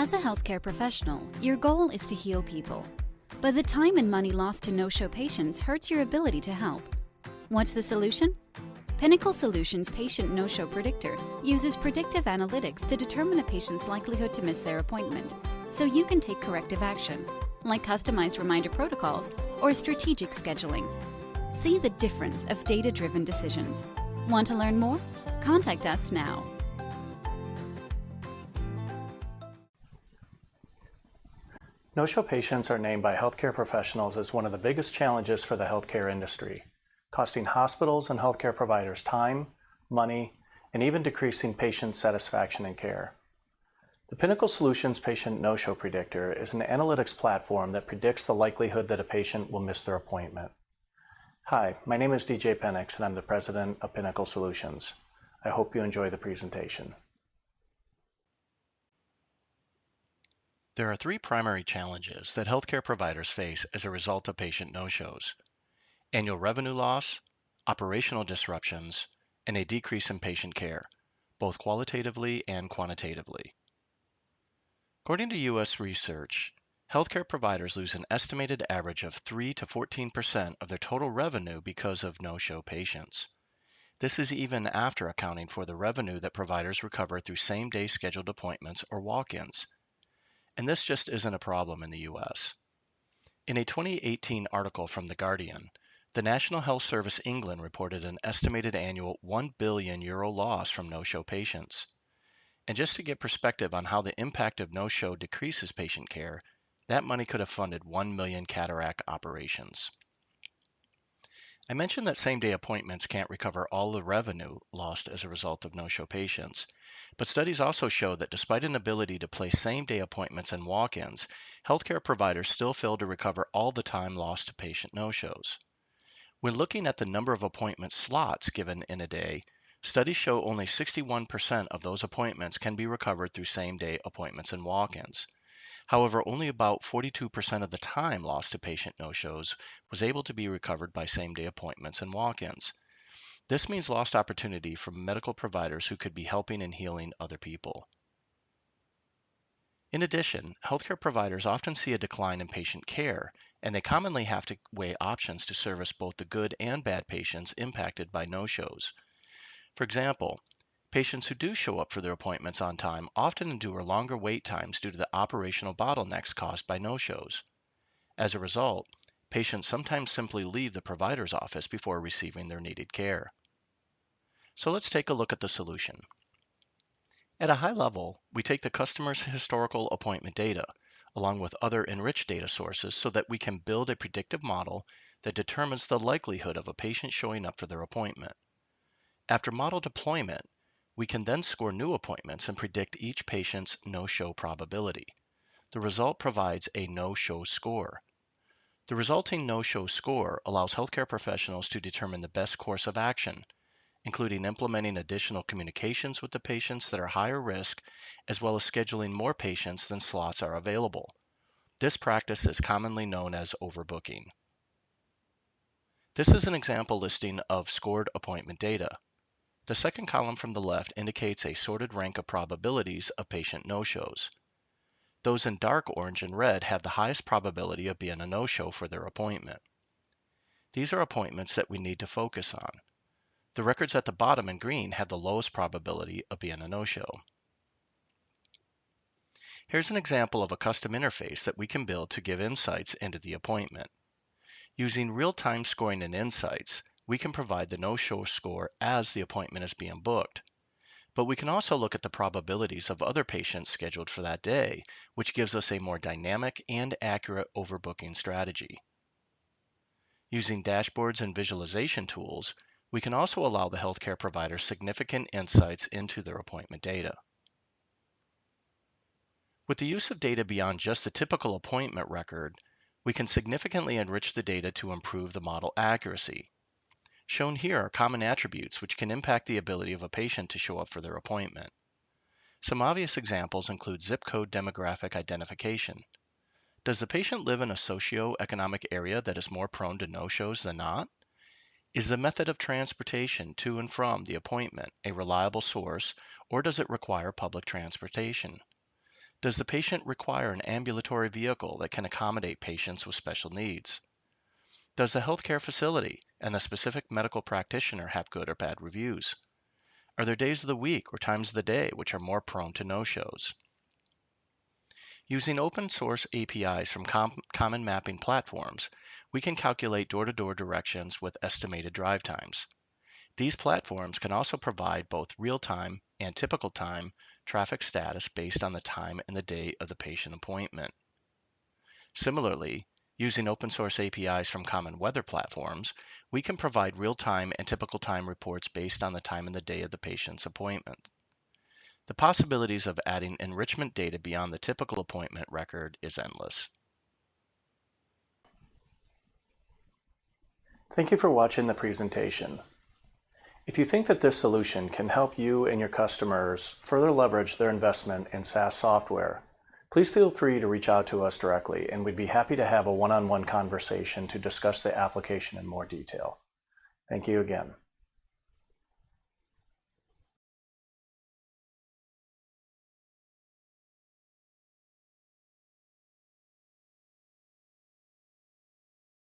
As a healthcare professional, your goal is to heal people. But the time and money lost to no-show patients hurts your ability to help. What's the solution? Pinnacle Solutions Patient No-Show Predictor uses predictive analytics to determine a patient's likelihood to miss their appointment, so you can take corrective action, like customized reminder protocols or strategic scheduling. See the difference of data-driven decisions. Want to learn more? Contact us now. No-show patients are named by healthcare professionals as one of the biggest challenges for the healthcare industry, costing hospitals and healthcare providers time, money, and even decreasing patient satisfaction and care. The Pinnacle Solutions Patient No-Show Predictor is an analytics platform that predicts the likelihood that a patient will miss their appointment. Hi, my name is DJ Penix and I'm the president of Pinnacle Solutions. I hope you enjoy the presentation. There are three primary challenges that healthcare providers face as a result of patient no-shows: annual revenue loss, operational disruptions, and a decrease in patient care, both qualitatively and quantitatively. According to U.S. research, healthcare providers lose an estimated average of 3 to 14% of their total revenue because of no-show patients. This is even after accounting for the revenue that providers recover through same-day scheduled appointments or walk-ins. And this just isn't a problem in the U.S. In a 2018 article from The Guardian, the National Health Service England reported an estimated annual €1 billion loss from no-show patients. And just to get perspective on how the impact of no-show decreases patient care, that money could have funded 1 million cataract operations. I mentioned that same-day appointments can't recover all the revenue lost as a result of no-show patients, but studies also show that despite an ability to place same-day appointments and walk-ins, healthcare providers still fail to recover all the time lost to patient no-shows. When looking at the number of appointment slots given in a day, studies show only 61% of those appointments can be recovered through same-day appointments and walk-ins. However, only about 42% of the time lost to patient no-shows was able to be recovered by same-day appointments and walk-ins. This means lost opportunity for medical providers who could be helping and healing other people. In addition, healthcare providers often see a decline in patient care, and they commonly have to weigh options to service both the good and bad patients impacted by no-shows. For example, patients who do show up for their appointments on time often endure longer wait times due to the operational bottlenecks caused by no-shows. As a result, patients sometimes simply leave the provider's office before receiving their needed care. So let's take a look at the solution. At a high level, we take the customer's historical appointment data, along with other enriched data sources, so that we can build a predictive model that determines the likelihood of a patient showing up for their appointment. After model deployment, we can then score new appointments and predict each patient's no-show probability. The result provides a no-show score. The resulting no-show score allows healthcare professionals to determine the best course of action, including implementing additional communications with the patients that are higher risk, as well as scheduling more patients than slots are available. This practice is commonly known as overbooking. This is an example listing of scored appointment data. The second column from the left indicates a sorted rank of probabilities of patient no-shows. Those in dark orange and red have the highest probability of being a no-show for their appointment. These are appointments that we need to focus on. The records at the bottom in green have the lowest probability of being a no-show. Here's an example of a custom interface that we can build to give insights into the appointment. Using real-time scoring and insights, we can provide the no-show score as the appointment is being booked. But we can also look at the probabilities of other patients scheduled for that day, which gives us a more dynamic and accurate overbooking strategy. Using dashboards and visualization tools, we can also allow the healthcare provider significant insights into their appointment data. With the use of data beyond just the typical appointment record, we can significantly enrich the data to improve the model accuracy. Shown here are common attributes which can impact the ability of a patient to show up for their appointment. Some obvious examples include zip code demographic identification. Does the patient live in a socio-economic area that is more prone to no-shows than not? Is the method of transportation to and from the appointment a reliable source, or does it require public transportation? Does the patient require an ambulatory vehicle that can accommodate patients with special needs? Does the healthcare facility and the specific medical practitioner have good or bad reviews? Are there days of the week or times of the day which are more prone to no-shows? Using open source APIs from common mapping platforms, we can calculate door-to-door directions with estimated drive times. These platforms can also provide both real-time and typical time traffic status based on the time and the day of the patient appointment. Similarly, using open source APIs from common weather platforms, we can provide real-time and typical time reports based on the time and the day of the patient's appointment. The possibilities of adding enrichment data beyond the typical appointment record is endless. Thank you for watching the presentation. If you think that this solution can help you and your customers further leverage their investment in SaaS software, please feel free to reach out to us directly, and we'd be happy to have a one-on-one conversation to discuss the application in more detail. Thank you again.